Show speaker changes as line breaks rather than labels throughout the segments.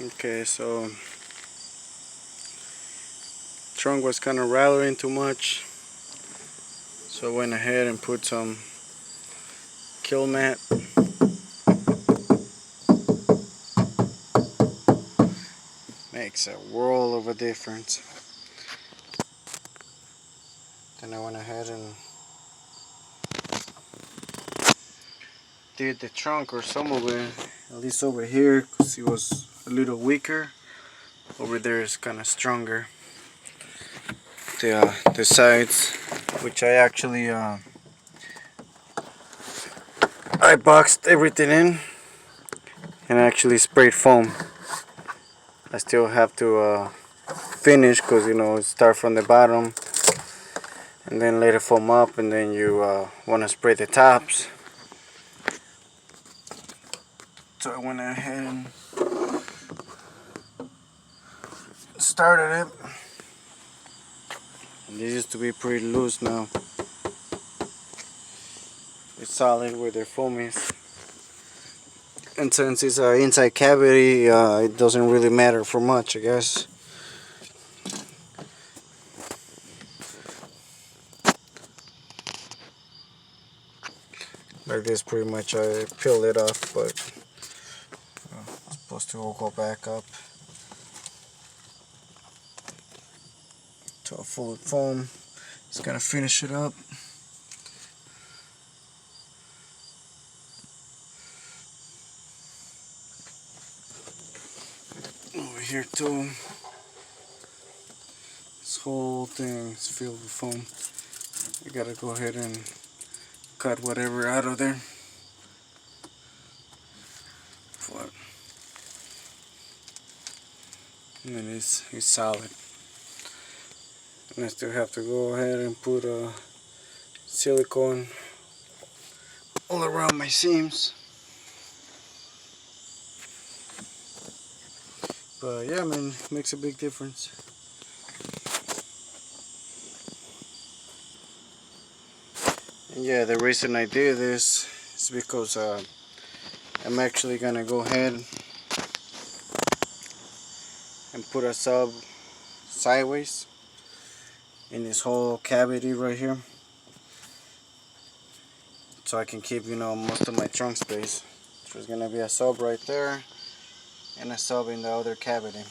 Okay, so trunk was kind of rattling too much, so I went ahead and put some kill mat. Makes a world of a difference. Then I went ahead and did the trunk or some of it, at least over here, because it was a little weaker. Over there is kind of stronger. The sides, which I actually I boxed everything in and actually sprayed foam. I still have to finish, because start from the bottom and then let it foam up, and then you want to spray the tops. So I went ahead and started it. And this used to be pretty loose now. It's solid where the foam is. And since it's an inside cavity, it doesn't really matter for much, I guess. Like this, pretty much I peeled it off, but it's supposed to all go back up to a full foam. Just gonna finish it up. Over here too. This whole thing is filled with foam. I gotta go ahead and cut whatever out of there. But and then it's solid. And I still have to go ahead and put silicone all around my seams. But yeah, man, it makes a big difference. And yeah, the reason I did this is because I'm actually gonna go ahead and put a sub sideways in this whole cavity right here, so I can keep most of my trunk space. So there's gonna be a sub right there and a sub in the other cavity.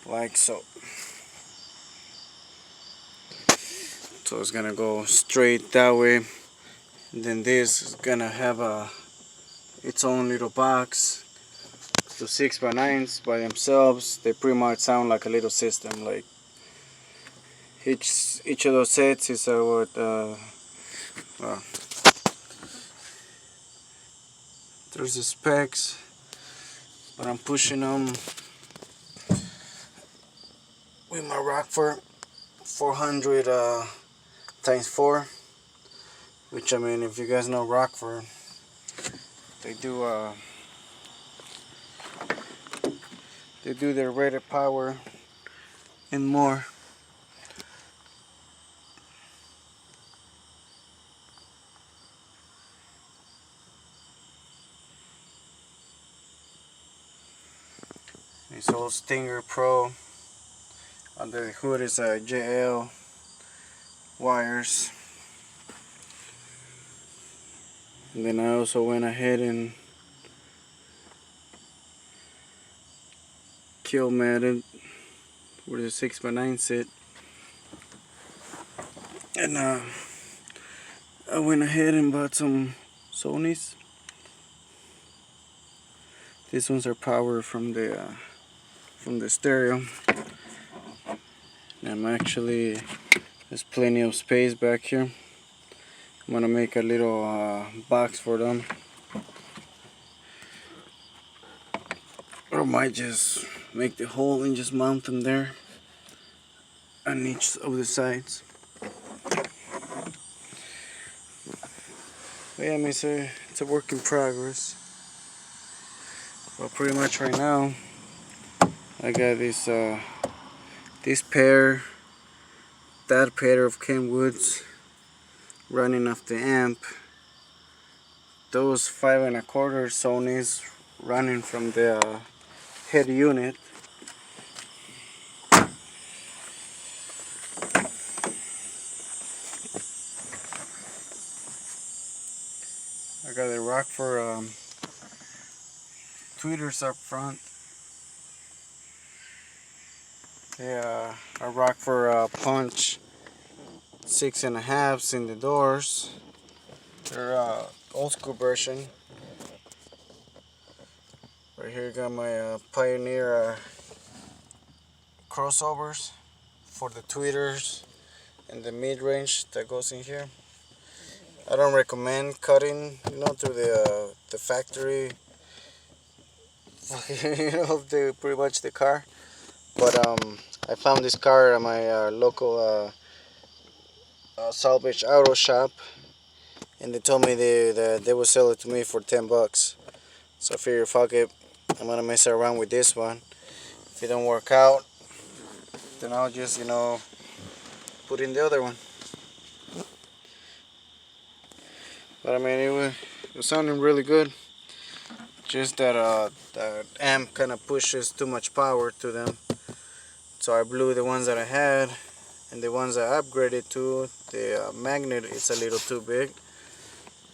Like so. So it's gonna go straight that way, and then this is gonna have its own little box. The 6x9s by themselves, they pretty much sound like a little system. Like each of those sets is well, there's the specs, but I'm pushing them with my Rockford 400 times 4, which, I mean, if you guys know Rockford, they do their rated power and more. It's all Stinger Pro. Under the hood is a JL wires. And then I also went ahead and kill matted with a 6x9 set. And I went ahead and bought some Sonys. These ones are power from the stereo. And there's plenty of space back here. I'm gonna make a little box for them, or I might just make the hole and just mount them there on each of the sides. But yeah, I mean, it's a work in progress. Well, pretty much right now I got this pair, that pair of Kenwoods running off the amp, those 5 1/4 Sonys running from the head unit. I got a rock for tweeters up front. Yeah, a rock for punch 6 1/2s in the doors. They're old school version. Right here, got my Pioneer crossovers for the tweeters and the mid range that goes in here. I don't recommend cutting, through the factory, pretty much the car. But I found this car at my local salvage auto shop, and they told me that they would sell it to me for $10. So I figured, fuck it, I'm gonna mess around with this one. If it don't work out, then I'll just put in the other one. But I mean, it was sounding really good. Just that the amp kind of pushes too much power to them. So I blew the ones that I had, and the ones I upgraded to, the magnet is a little too big.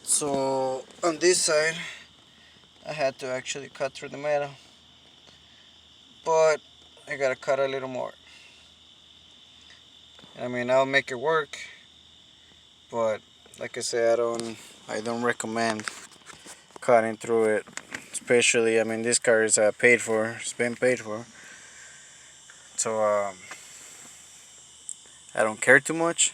So on this side, I had to actually cut through the metal. But I gotta cut a little more. I mean, I'll make it work, but like I said, I don't recommend cutting through it. Especially, I mean, this car is paid for. It's been paid for. So I don't care too much.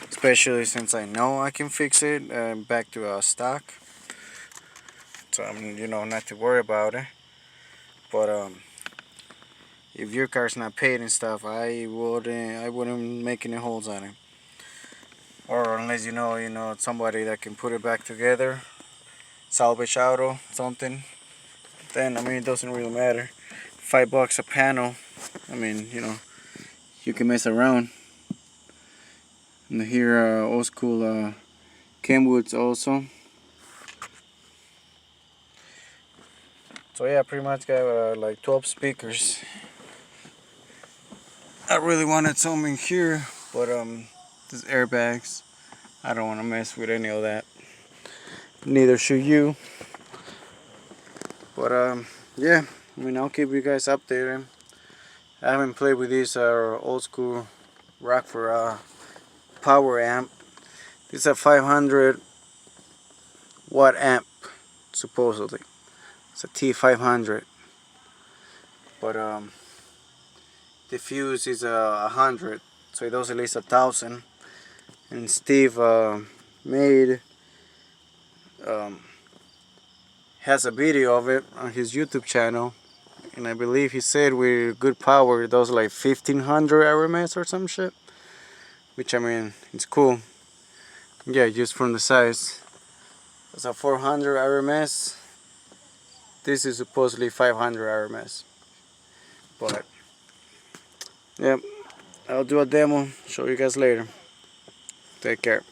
Especially since I know I can fix it back to stock. So I'm, not to worry about it. But if your car's not paid and stuff, I wouldn't make any holes on it. Or unless you know somebody that can put it back together, salvage auto, something. Then I mean, it doesn't really matter. $5 a panel. I mean, you can mess around. And here old school Kenwoods also. So yeah, pretty much got like 12 speakers. I really wanted some in here, but there's airbags. I don't want to mess with any of that. Neither should you. But yeah, I mean, I'll keep you guys updated. I haven't played with these old school Rockford power amp. This is a 500 watt amp, supposedly. It's a T500, but the fuse is 100, so it does at least 1,000. And Steve has a video of it on his YouTube channel, and I believe he said with good power it does like 1,500 RMS or some shit, which I mean, it's cool. Yeah, just from the size. It's a 400 RMS. This is supposedly 500 RMS. But yep, I'll do a demo, show you guys later. Take care.